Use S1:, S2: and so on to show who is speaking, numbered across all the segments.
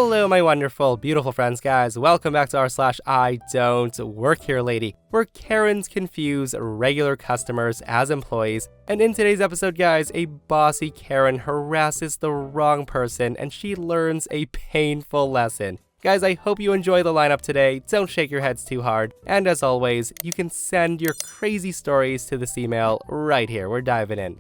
S1: Hello, my wonderful, beautiful friends, guys. Welcome back to r/IDontWorkHereLady, where Karens confuse regular customers as employees. And in today's episode, guys, a bossy Karen harasses the wrong person and she learns a painful lesson. Guys, I hope you enjoy the lineup today. Don't shake your heads too hard. And as always, you can send your crazy stories to this email right here. We're diving in.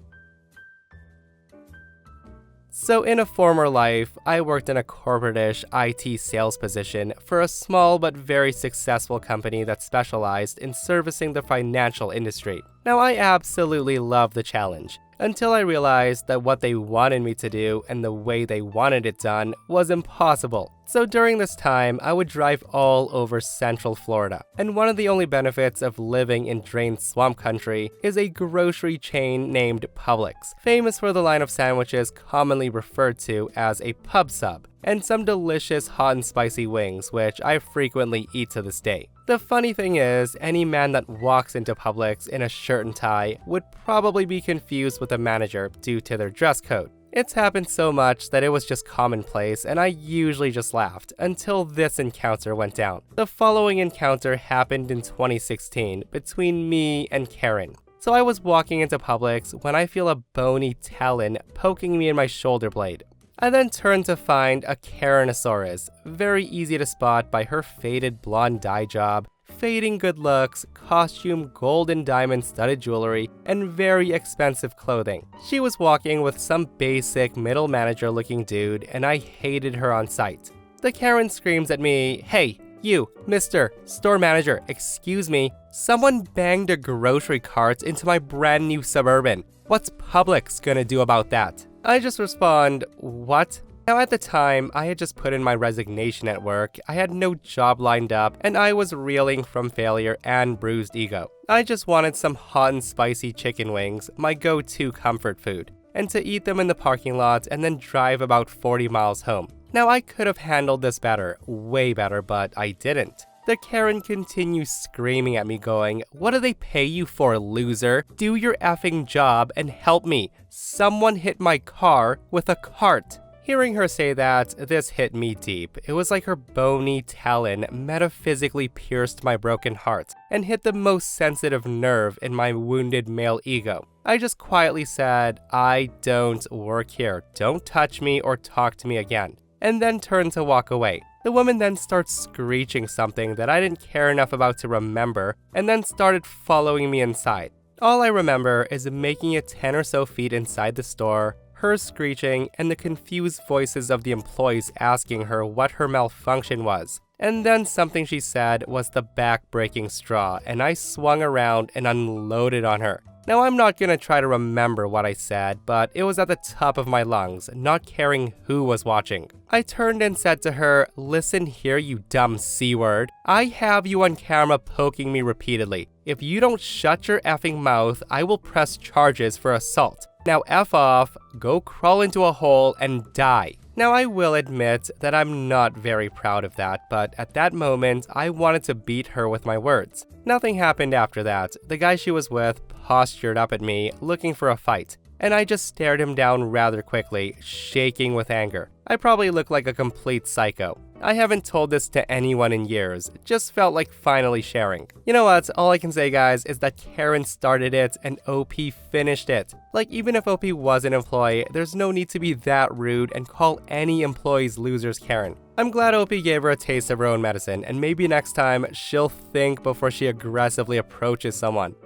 S1: So in a former life, I worked in a corporate-ish IT sales position for a small but very successful company that specialized in servicing the financial industry. Now, I absolutely love the challenge, until I realized that what they wanted me to do and the way they wanted it done was impossible. So during this time, I would drive all over Central Florida. And one of the only benefits of living in drained swamp country is a grocery chain named Publix, famous for the line of sandwiches commonly referred to as a pub sub, and some delicious hot and spicy wings, which I frequently eat to this day. The funny thing is, any man that walks into Publix in a shirt and tie would probably be confused with a manager due to their dress code. It's happened so much that it was just commonplace, and I usually just laughed until this encounter went down. The following encounter happened in 2016 between me and Karen. So I was walking into Publix when I feel a bony talon poking me in my shoulder blade. I then turned to find a Karenosaurus, very easy to spot by her faded blonde dye job, fading good looks, costume, gold and diamond studded jewelry, and very expensive clothing. She was walking with some basic middle manager looking dude, and I hated her on sight. The Karen screams at me, "Hey, you, Mr. Store Manager, excuse me, someone banged a grocery cart into my brand new Suburban. What's Publix gonna do about that?" I just respond, "What?" Now at the time, I had just put in my resignation at work, I had no job lined up, and I was reeling from failure and bruised ego. I just wanted some hot and spicy chicken wings, my go-to comfort food, and to eat them in the parking lot and then drive about 40 miles home. Now I could have handled this better, way better, but I didn't. The Karen continues screaming at me going, "What do they pay you for, loser? Do your effing job and help me. Someone hit my car with a cart." Hearing her say that, this hit me deep. It was like her bony talon metaphysically pierced my broken heart and hit the most sensitive nerve in my wounded male ego. I just quietly said, "I don't work here. Don't touch me or talk to me again," and then turned to walk away. The woman then starts screeching something that I didn't care enough about to remember, and then started following me inside. All I remember is making it 10 or so feet inside the store, her screeching, and the confused voices of the employees asking her what her malfunction was. And then something she said was the back-breaking straw, and I swung around and unloaded on her. Now, I'm not gonna try to remember what I said, but it was at the top of my lungs, not caring who was watching. I turned and said to her, "Listen here, you dumb C-word. I have you on camera poking me repeatedly. If you don't shut your effing mouth, I will press charges for assault. Now F off, go crawl into a hole and die." Now I will admit that I'm not very proud of that, but at that moment, I wanted to beat her with my words. Nothing happened after that. The guy she was with postured up at me, looking for a fight, and I just stared him down rather quickly, shaking with anger. I probably look like a complete psycho. I haven't told this to anyone in years, just felt like finally sharing. You know what, all I can say, guys, is that Karen started it and OP finished it. Like, even if OP was an employee, there's no need to be that rude and call any employees losers Karen. I'm glad OP gave her a taste of her own medicine, and maybe next time she'll think before she aggressively approaches someone.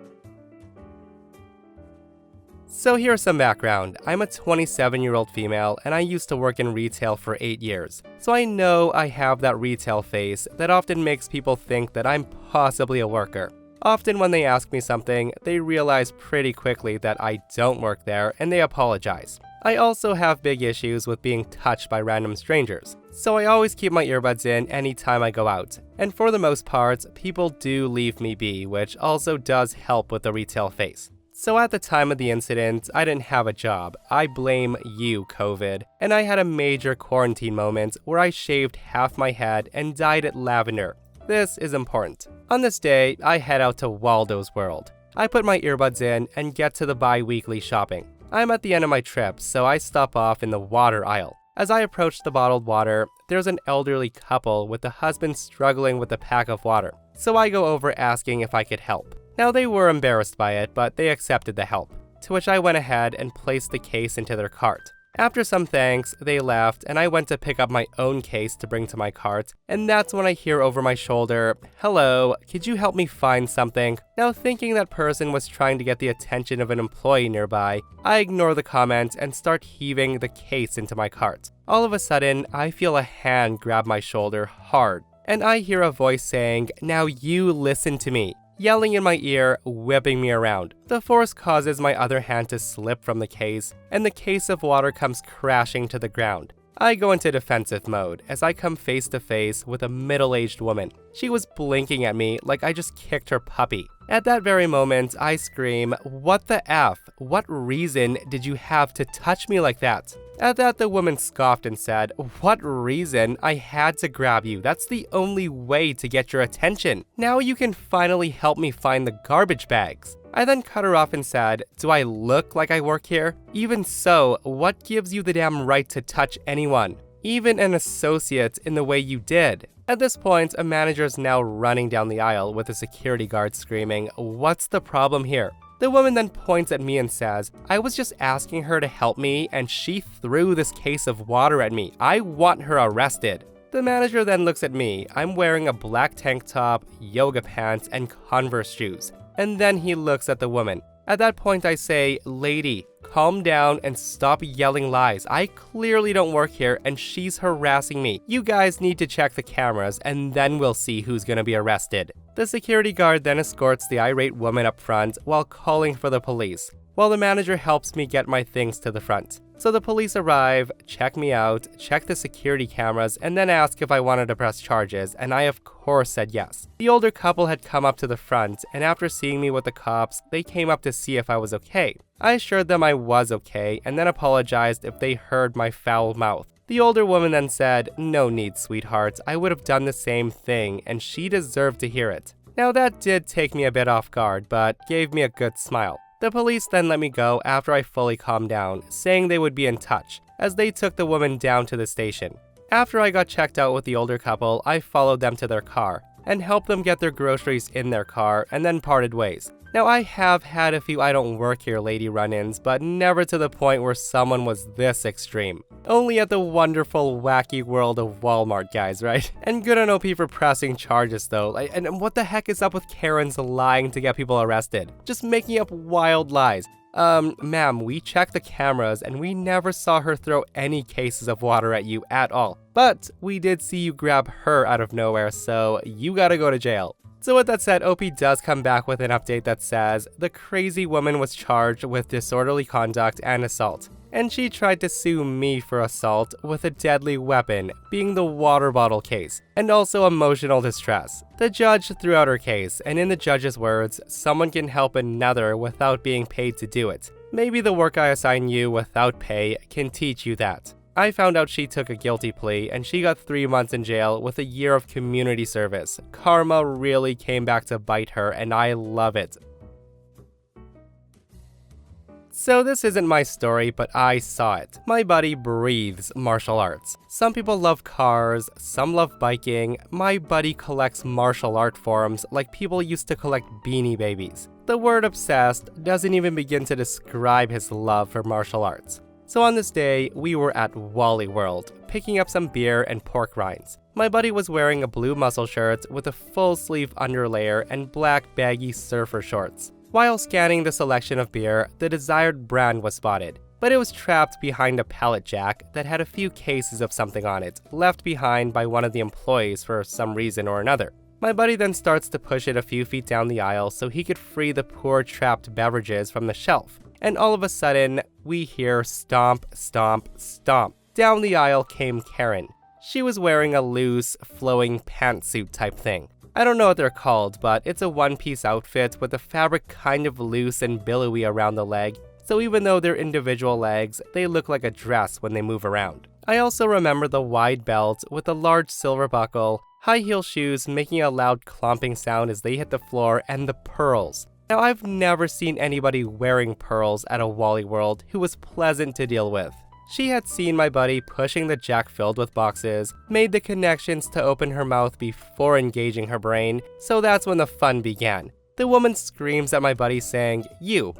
S1: So here's some background. I'm a 27-year-old female, and I used to work in retail for 8 years. So I know I have that retail face that often makes people think that I'm possibly a worker. Often when they ask me something, they realize pretty quickly that I don't work there, and they apologize. I also have big issues with being touched by random strangers, so I always keep my earbuds in anytime I go out. And for the most part, people do leave me be, which also does help with the retail face. So at the time of the incident, I didn't have a job. I blame you, COVID. And I had a major quarantine moment where I shaved half my head and dyed it lavender. This is important. On this day, I head out to Waldo's World. I put my earbuds in and get to the bi-weekly shopping. I'm at the end of my trip, so I stop off in the water aisle. As I approach the bottled water, there's an elderly couple with the husband struggling with a pack of water, so I go over asking if I could help. Now they were embarrassed by it, but they accepted the help, to which I went ahead and placed the case into their cart. After some thanks, they left, and I went to pick up my own case to bring to my cart, and that's when I hear over my shoulder, "Hello, could you help me find something?" Now thinking that person was trying to get the attention of an employee nearby, I ignore the comment and start heaving the case into my cart. All of a sudden, I feel a hand grab my shoulder hard, and I hear a voice saying, "Now you listen to me," yelling in my ear, whipping me around. The force causes my other hand to slip from the case, and the case of water comes crashing to the ground. I go into defensive mode as I come face to face with a middle-aged woman. She was blinking at me like I just kicked her puppy. At that very moment, I scream, "What the F? What reason did you have to touch me like that?" At that, the woman scoffed and said, "What reason? I had to grab you. That's the only way to get your attention. Now you can finally help me find the garbage bags." I then cut her off and said, "Do I look like I work here? Even so, what gives you the damn right to touch anyone? Even an associate in the way you did?" At this point, a manager is now running down the aisle with a security guard screaming, "What's the problem here?" The woman then points at me and says, "I was just asking her to help me and she threw this case of water at me. I want her arrested." The manager then looks at me. I'm wearing a black tank top, yoga pants, and Converse shoes. And then he looks at the woman. At that point I say, "Lady, calm down and stop yelling lies. I clearly don't work here and she's harassing me. You guys need to check the cameras and then we'll see who's gonna be arrested." The security guard then escorts the irate woman up front while calling for the police, while the manager helps me get my things to the front. So the police arrive, check me out, check the security cameras, and then ask if I wanted to press charges, and I of course said yes. The older couple had come up to the front, and after seeing me with the cops, they came up to see if I was okay. I assured them I was okay, and then apologized if they heard my foul mouth. The older woman then said, "No need, sweetheart, I would have done the same thing, and she deserved to hear it." Now that did take me a bit off guard, but gave me a good smile. The police then let me go after I fully calmed down, saying they would be in touch, as they took the woman down to the station. After I got checked out with the older couple, I followed them to their car, and helped them get their groceries in their car, and then parted ways. Now I have had a few I don't work here lady run-ins, but never to the point where someone was this extreme. Only at the wonderful, wacky world of Walmart, guys, right? And good on OP for pressing charges though, and what the heck is up with Karens lying to get people arrested? Just making up wild lies. Ma'am, we checked the cameras and we never saw her throw any cases of water at you at all. But we did see you grab her out of nowhere, so you gotta go to jail. So with that said, OP does come back with an update that says, the crazy woman was charged with disorderly conduct and assault, and she tried to sue me for assault with a deadly weapon, being the water bottle case, and also emotional distress. The judge threw out her case, and in the judge's words, someone can help another without being paid to do it. Maybe the work I assign you without pay can teach you that. I found out she took a guilty plea and she got 3 months in jail with a year of community service. Karma really came back to bite her and I love it. So this isn't my story, but I saw it. My buddy breathes martial arts. Some people love cars, some love biking. My buddy collects martial art forms like people used to collect Beanie Babies. The word obsessed doesn't even begin to describe his love for martial arts. So on this day, we were at Wally World, picking up some beer and pork rinds. My buddy was wearing a blue muscle shirt with a full sleeve underlayer and black baggy surfer shorts. While scanning the selection of beer, the desired brand was spotted, but it was trapped behind a pallet jack that had a few cases of something on it, left behind by one of the employees for some reason or another. My buddy then starts to push it a few feet down the aisle so he could free the poor trapped beverages from the shelf. And all of a sudden, we hear stomp, stomp, stomp. Down the aisle came Karen. She was wearing a loose, flowing pantsuit type thing. I don't know what they're called, but it's a one-piece outfit with the fabric kind of loose and billowy around the leg, so even though they're individual legs, they look like a dress when they move around. I also remember the wide belt with the large silver buckle, high heel shoes making a loud clomping sound as they hit the floor, and the pearls. Now, I've never seen anybody wearing pearls at a Wally World who was pleasant to deal with. She had seen my buddy pushing the jack filled with boxes, made the connections to open her mouth before engaging her brain, so that's when the fun began. The woman screams at my buddy saying,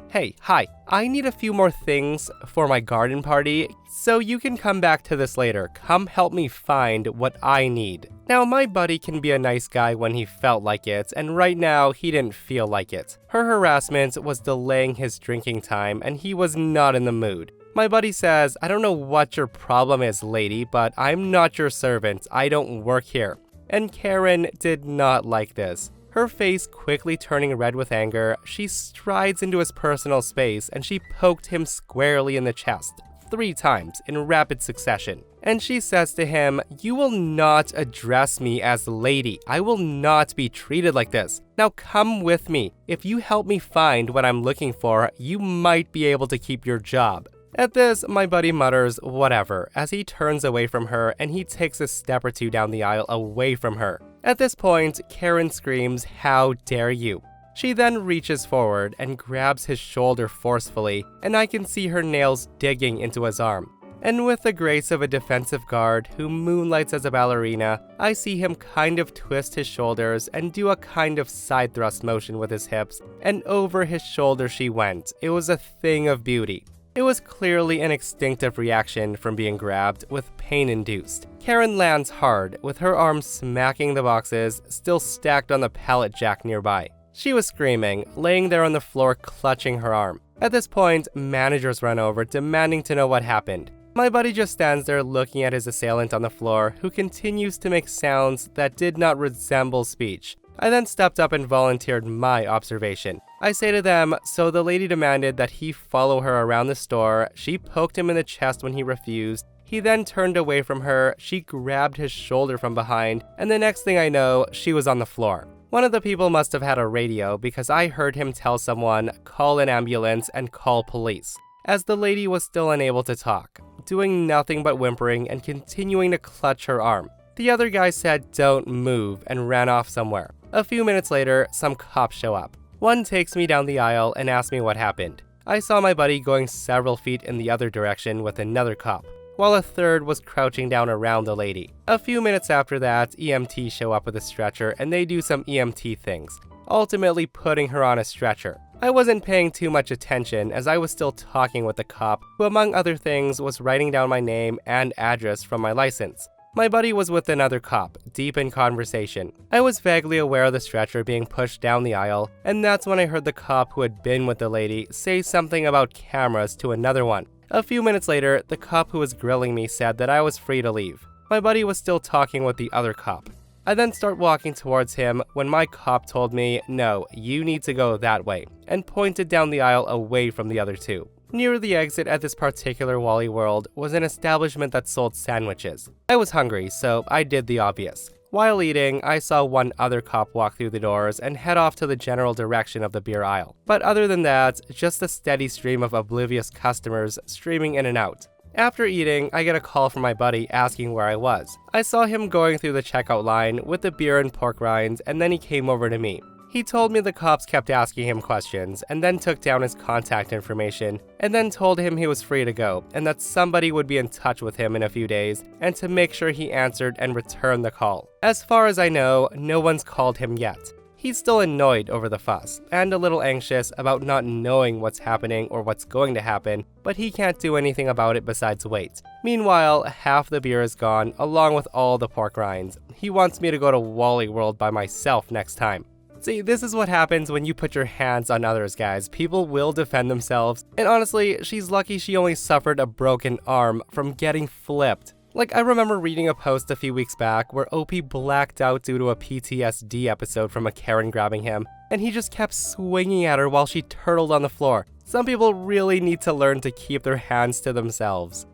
S1: hey, hi, I need a few more things for my garden party, so you can come back to this later. Come help me find what I need. Now, my buddy can be a nice guy when he felt like it, and right now, he didn't feel like it. Her harassment was delaying his drinking time, and he was not in the mood. My buddy says, I don't know what your problem is, lady, but I'm not your servant. I don't work here. And Karen did not like this. Her face quickly turning red with anger, she strides into his personal space and she poked him squarely in the chest 3 times in rapid succession. And she says to him, you will not address me as lady. I will not be treated like this. Now come with me. If you help me find what I'm looking for, you might be able to keep your job. At this, my buddy mutters, whatever, as he turns away from her and he takes a step or 2 down the aisle away from her. At this point, Karen screams, how dare you? She then reaches forward and grabs his shoulder forcefully, and I can see her nails digging into his arm. And with the grace of a defensive guard who moonlights as a ballerina, I see him kind of twist his shoulders and do a kind of side thrust motion with his hips, and over his shoulder she went. It was a thing of beauty. It was clearly an instinctive reaction from being grabbed, with pain-induced. Karen lands hard, with her arm smacking the boxes still stacked on the pallet jack nearby. She was screaming, laying there on the floor clutching her arm. At this point, managers run over, demanding to know what happened. My buddy just stands there looking at his assailant on the floor, who continues to make sounds that did not resemble speech. I then stepped up and volunteered my observation. I say to them, so the lady demanded that he follow her around the store. She poked him in the chest when he refused. He then turned away from her. She grabbed his shoulder from behind, and the next thing I know, she was on the floor. One of the people must have had a radio because I heard him tell someone, call an ambulance and call police, as the lady was still unable to talk, doing nothing but whimpering and continuing to clutch her arm. The other guy said, don't move, and ran off somewhere. A few minutes later, some cops show up. One takes me down the aisle and asks me what happened. I saw my buddy going several feet in the other direction with another cop, while a third was crouching down around the lady. A few minutes after that, EMTs show up with a stretcher and they do some EMT things, ultimately putting her on a stretcher. I wasn't paying too much attention as I was still talking with the cop, who among other things was writing down my name and address from my license. My buddy was with another cop, deep in conversation. I was vaguely aware of the stretcher being pushed down the aisle, and that's when I heard the cop who had been with the lady say something about cameras to another one. A few minutes later, the cop who was grilling me said that I was free to leave. My buddy was still talking with the other cop. I then start walking towards him when my cop told me, no, you need to go that way, and pointed down the aisle away from the other two. Near the exit at this particular Wally World was an establishment that sold sandwiches. I was hungry, so I did the obvious. While eating, I saw one other cop walk through the doors and head off to the general direction of the beer aisle. But other than that, just a steady stream of oblivious customers streaming in and out. After eating, I get a call from my buddy asking where I was. I saw him going through the checkout line with the beer and pork rinds, and then he came over to me. He told me the cops kept asking him questions, and then took down his contact information, and then told him he was free to go, and that somebody would be in touch with him in a few days, and to make sure he answered and returned the call. As far as I know, no one's called him yet. He's still annoyed over the fuss, and a little anxious about not knowing what's happening or what's going to happen, but he can't do anything about it besides wait. Meanwhile, half the beer is gone, along with all the pork rinds. He wants me to go to Wally World by myself next time. See, this is what happens when you put your hands on others, guys. People will defend themselves, and honestly, she's lucky she only suffered a broken arm from getting flipped. Like, I remember reading a post a few weeks back where OP blacked out due to a PTSD episode from a Karen grabbing him, and he just kept swinging at her while she turtled on the floor. Some people really need to learn to keep their hands to themselves.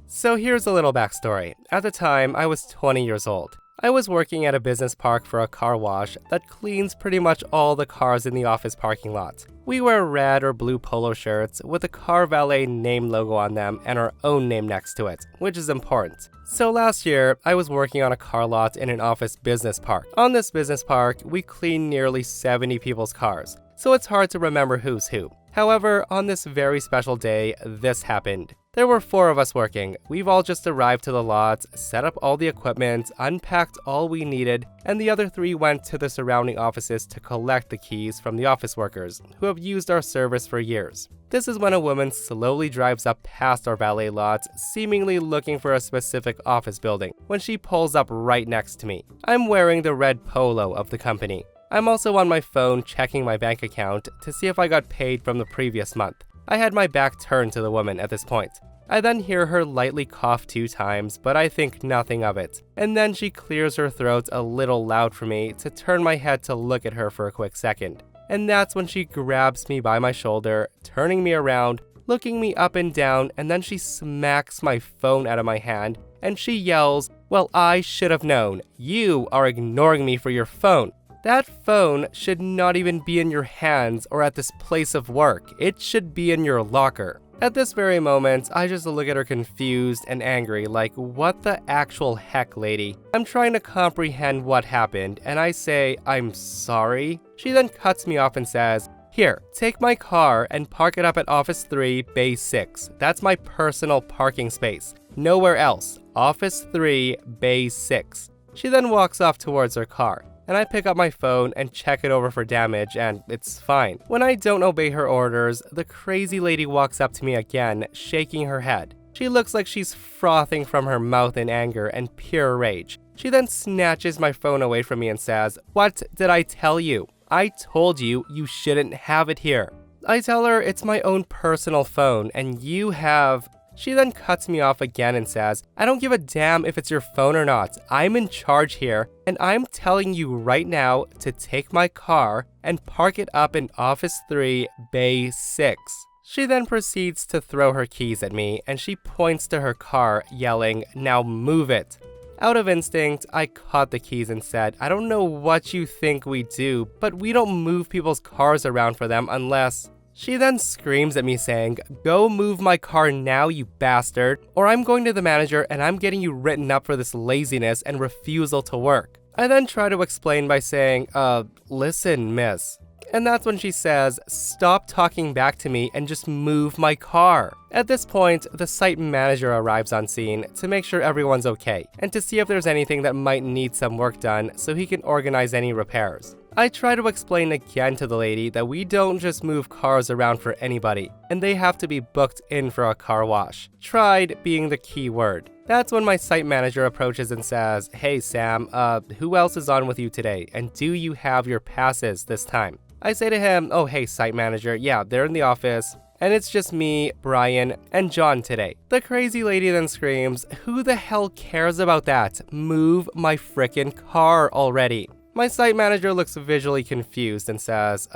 S1: So here's a little backstory. At the time, I was 20 years old. I was working at a business park for a car wash that cleans pretty much all the cars in the office parking lot. We wear red or blue polo shirts with a car valet name logo on them and our own name next to it, which is important. So last year, I was working on a car lot in an office business park. On this business park, we clean nearly 70 people's cars, so it's hard to remember who's who. However, on this very special day, this happened. There were 4 of us working. We've all just arrived to the lot, set up all the equipment, unpacked all we needed, and the other 3 went to the surrounding offices to collect the keys from the office workers, who have used our service for years. This is when a woman slowly drives up past our valet lot, seemingly looking for a specific office building, when she pulls up right next to me. I'm wearing the red polo of the company. I'm also on my phone checking my bank account to see if I got paid from the previous month. I had my back turned to the woman at this point. I then hear her lightly cough 2 times, but I think nothing of it. And then she clears her throat a little loud for me to turn my head to look at her for a quick second. And that's when she grabs me by my shoulder, turning me around, looking me up and down, and then she smacks my phone out of my hand, and she yells, "Well, I should have known. You are ignoring me for your phone. That phone should not even be in your hands or at this place of work. It should be in your locker." At this very moment, I just look at her confused and angry, like, what the actual heck, lady? I'm trying to comprehend what happened, and I say, "I'm sorry." She then cuts me off and says, "Here, take my car and park it up at Office 3, Bay 6. That's my personal parking space. Nowhere else. Office 3, Bay 6. She then walks off towards her car, and I pick up my phone and check it over for damage, and it's fine. When I don't obey her orders, the crazy lady walks up to me again, shaking her head. She looks like she's frothing from her mouth in anger and pure rage. She then snatches my phone away from me and says, "What did I tell you? I told you you shouldn't have it here." I tell her it's my own personal phone, and you have... She then cuts me off again and says, "I don't give a damn if it's your phone or not. I'm in charge here, and I'm telling you right now to take my car and park it up in Office 3, Bay 6. She then proceeds to throw her keys at me, and she points to her car, yelling, "Now move it." Out of instinct, I caught the keys and said, "I don't know what you think we do, but we don't move people's cars around for them unless..." She then screams at me saying, "Go move my car now, you bastard, or I'm going to the manager and I'm getting you written up for this laziness and refusal to work." I then try to explain by saying, listen, miss." And that's when she says, "Stop talking back to me and just move my car." At this point, the site manager arrives on scene to make sure everyone's okay, and to see if there's anything that might need some work done so he can organize any repairs. I try to explain again to the lady that we don't just move cars around for anybody, and they have to be booked in for a car wash. Tried being the key word. That's when my site manager approaches and says, "Hey Sam, who else is on with you today, and do you have your passes this time?" I say to him, "Oh hey site manager, yeah, they're in the office, and it's just me, Brian, and John today." The crazy lady then screams, "Who the hell cares about that? Move my frickin' car already." My site manager looks visually confused and says,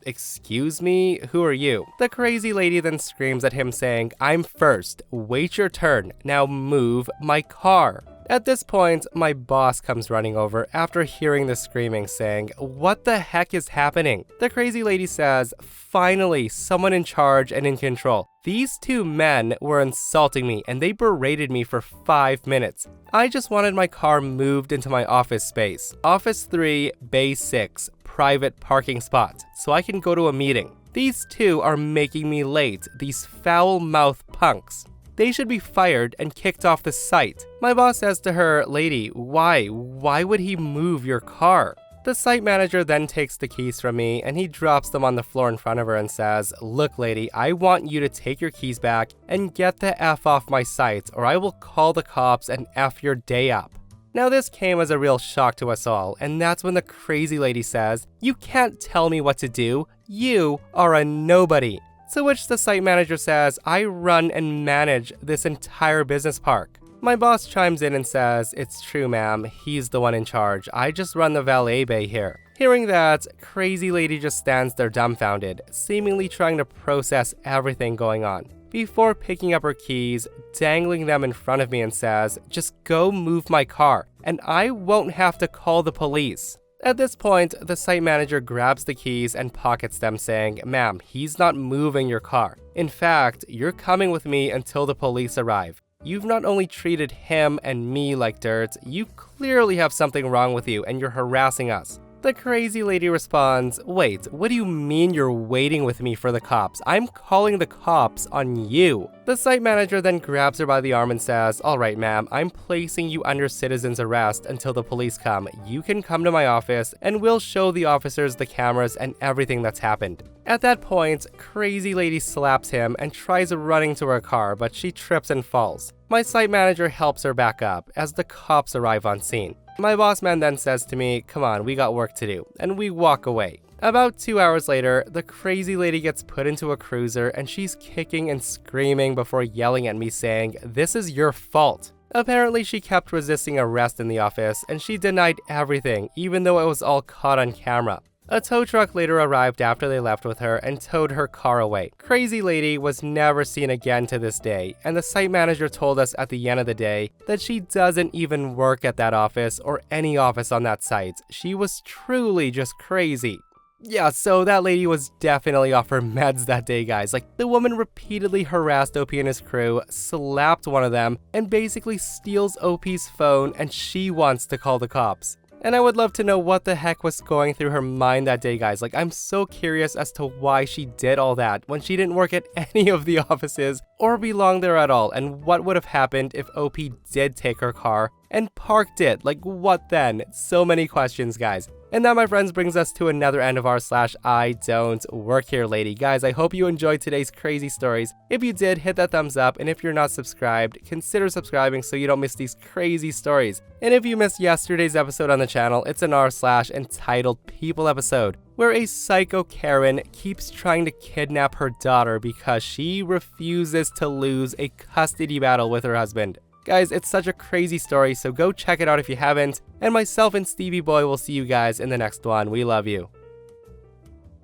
S1: excuse me, who are you?" The crazy lady then screams at him saying, "I'm first, wait your turn, now move my car." At this point, my boss comes running over after hearing the screaming, saying, "What the heck is happening?" The crazy lady says, "Finally, someone in charge and in control. These 2 men were insulting me and they berated me for 5 minutes. I just wanted my car moved into my office space. Office 3, Bay 6, private parking spot, so I can go to a meeting. These 2 are making me late, these foul-mouthed punks. They should be fired and kicked off the site." My boss says to her, "Lady, why? Why would he move your car?" The site manager then takes the keys from me and he drops them on the floor in front of her and says, "Look lady, I want you to take your keys back and get the F off my site or I will call the cops and F your day up." Now this came as a real shock to us all, and that's when the crazy lady says, "You can't tell me what to do. You are a nobody." To which the site manager says, "I run and manage this entire business park." My boss chimes in and says, "It's true, ma'am. He's the one in charge. I just run the valet bay here." Hearing that, crazy lady just stands there dumbfounded, seemingly trying to process everything going on, before picking up her keys, dangling them in front of me and says, "Just go move my car, and I won't have to call the police." At this point, the site manager grabs the keys and pockets them, saying, "Ma'am, he's not moving your car. In fact, you're coming with me until the police arrive. You've not only treated him and me like dirt, you clearly have something wrong with you and you're harassing us. The crazy lady responds, "Wait, what do you mean you're waiting with me for the cops? I'm calling the cops on you." The site manager then grabs her by the arm and says, "Alright ma'am, I'm placing you under citizen's arrest until the police come. You can come to my office and we'll show the officers the cameras and everything that's happened." At that point, crazy lady slaps him and tries running to her car, but she trips and falls. My site manager helps her back up as the cops arrive on scene. My boss man then says to me, "Come on, we got work to do," and we walk away. About 2 hours later, the crazy lady gets put into a cruiser and she's kicking and screaming before yelling at me saying, "This is your fault." Apparently she kept resisting arrest in the office and she denied everything, even though it was all caught on camera. A tow truck later arrived after they left with her and towed her car away. Crazy lady was never seen again to this day, and the site manager told us at the end of the day that she doesn't even work at that office or any office on that site. She was truly just crazy. Yeah, so that lady was definitely off her meds that day, guys. Like, the woman repeatedly harassed OP and his crew, slapped one of them, and basically steals OP's phone, and she wants to call the cops. And I would love to know what the heck was going through her mind that day, guys. Like, I'm so curious as to why she did all that when she didn't work at any of the offices or belong there at all, and what would have happened if OP did take her car and parked it. Like, what then? So many questions, guys. And that, my friends, brings us to another end of our /IDontWorkHereLady. Guys, I hope you enjoyed today's crazy stories. If you did, hit that thumbs up, and if you're not subscribed, consider subscribing so you don't miss these crazy stories. And if you missed yesterday's episode on the channel, it's an r/entitled People episode, where a psycho Karen keeps trying to kidnap her daughter because she refuses to lose a custody battle with her husband. Guys, it's such a crazy story, so go check it out if you haven't. And myself and Stevie Boy will see you guys in the next one. We love you.